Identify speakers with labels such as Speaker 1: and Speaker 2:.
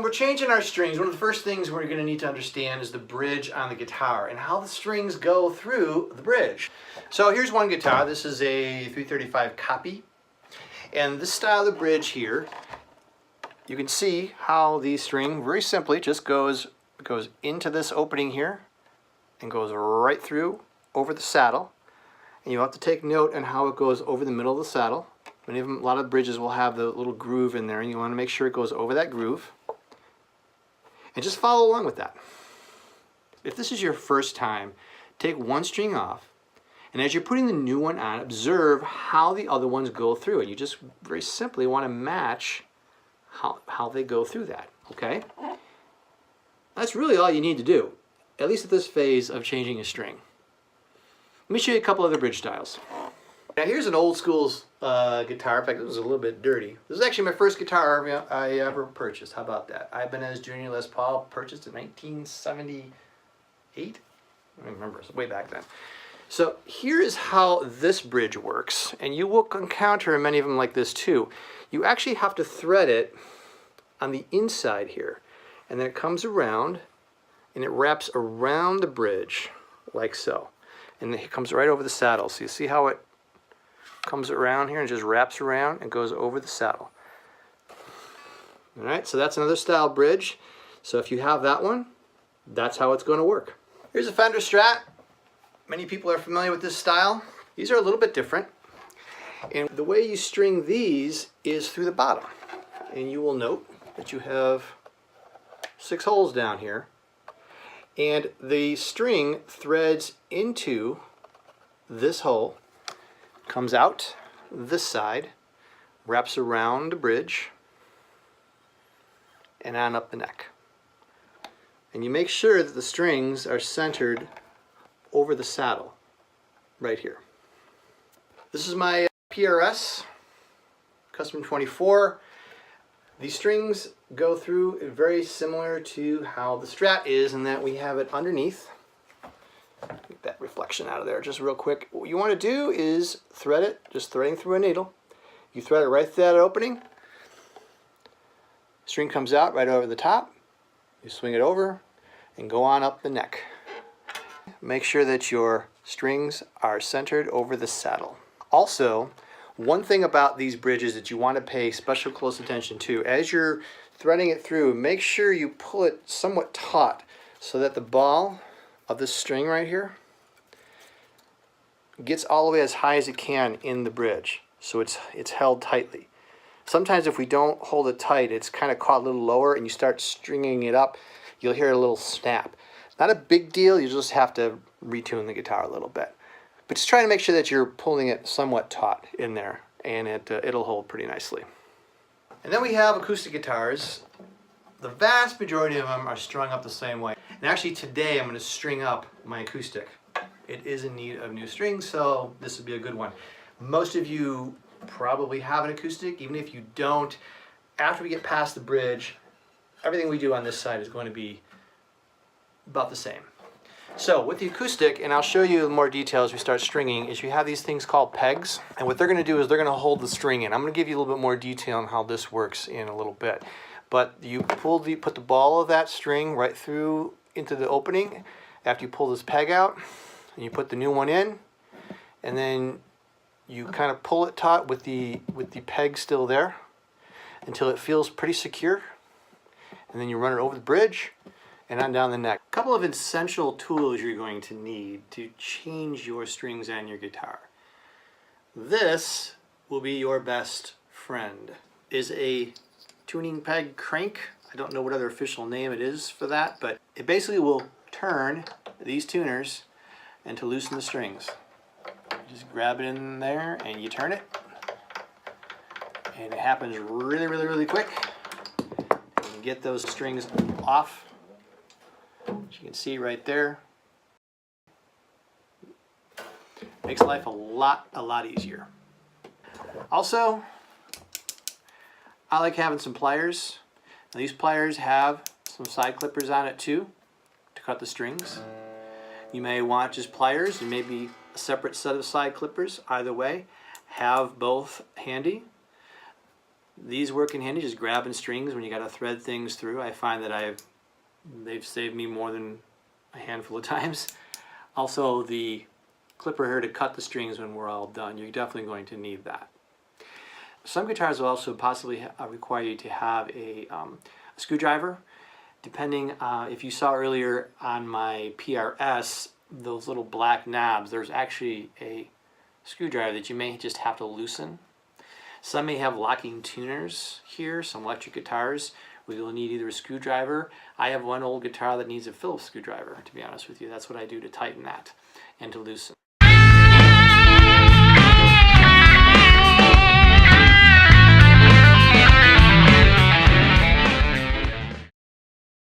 Speaker 1: we're changing our strings, one of the first things we're going to need to understand is the bridge on the guitar and how the strings go through the bridge. So here's one guitar. This is a 335 copy. And this style of the bridge here, you can see how the string very simply just goes into this opening here and goes right through over the saddle. And you have to take note on how it goes over the middle of the saddle. Many of them, a lot of bridges will have the little groove in there, and you want to make sure it goes over that groove. And just follow along with that. If this is your first time, take one string off, and as you're putting the new one on, observe how the other ones go through. And you just very simply want to match how they go through that, okay? That's really all you need to do, at least at this phase of changing a string. Let me show you a couple other bridge styles. Now here's an old school guitar. In fact, it was a little bit dirty. This is actually my first guitar I ever purchased. How about that? Ibanez Junior Les Paul, purchased in 1978. I don't remember, it's way back then. So here is how this bridge works, and you will encounter many of them like this too. You actually have to thread it on the inside here, and then it comes around, and it wraps around the bridge like so. And it comes right over the saddle. So you see how it comes around here and just wraps around and goes over the saddle. All right, so that's another style bridge. So if you have that one, that's how it's going to work. Here's a Fender Strat. Many people are familiar with this style. These are a little bit different. And the way you string these is through the bottom. And you will note that you have 6 holes down here. And the string threads into this hole, comes out this side, wraps around the bridge, and on up the neck. And you make sure that the strings are centered over the saddle, right here. This is my PRS, Custom 24. These strings go through very similar to how the Strat is, in that we have it underneath. Get that reflection out of there just real quick. What you want to do is thread it, just threading through a needle. You thread it right through that opening. String comes out right over the top. You swing it over and go on up the neck. Make sure that your strings are centered over the saddle. Also, one thing about these bridges that you want to pay special close attention to, as you're threading it through, make sure you pull it somewhat taut so that the ball of this string right here gets all the way as high as it can in the bridge, so it's held tightly. Sometimes if we don't hold it tight, it's kind of caught a little lower, and you start stringing it up, you'll hear a little snap. Not a big deal, you just have to retune the guitar a little bit. But just try to make sure that you're pulling it somewhat taut in there, and it'll hold pretty nicely. And then we have acoustic guitars. The vast majority of them are strung up the same way. And actually today I'm going to string up my acoustic. It is in need of new strings, so this would be a good one. Most of you probably have an acoustic. Even if you don't, after we get past the bridge, everything we do on this side is going to be about the same. So with the acoustic, and I'll show you more detail as we start stringing, is you have these things called pegs. And what they're going to do is they're going to hold the string in. I'm going to give you a little bit more detail on how this works in a little bit. But you put the ball of that string right through into the opening after you pull this peg out, and you put the new one in, and then you kind of pull it taut with the peg still there until it feels pretty secure, and then you run it over the bridge and on down the neck. A couple of essential tools you're going to need to change your strings on your guitar. This will be your best friend. Is a tuning peg crank. I don't know what other official name it is for that, but it basically will turn these tuners and to loosen the strings. You just grab it in there and you turn it, and it happens really, really, really quick. And you get those strings off. As you can see right there, makes life a lot easier. Also, I like having some pliers. Now, these pliers have some side clippers on it too to cut the strings. You may want just pliers and maybe a separate set of side clippers. Either way, have both handy. These work in handy, just grabbing strings when you got to thread things through. I find that they've saved me more than a handful of times. Also, the clipper here to cut the strings when we're all done. You're definitely going to need that. Some guitars will also possibly require you to have a screwdriver. Depending, if you saw earlier on my PRS, those little black knobs, there's actually a screwdriver that you may just have to loosen. Some may have locking tuners here, some electric guitars where you'll need either a screwdriver. I have one old guitar that needs a Phillips screwdriver, to be honest with you. That's what I do to tighten that and to loosen.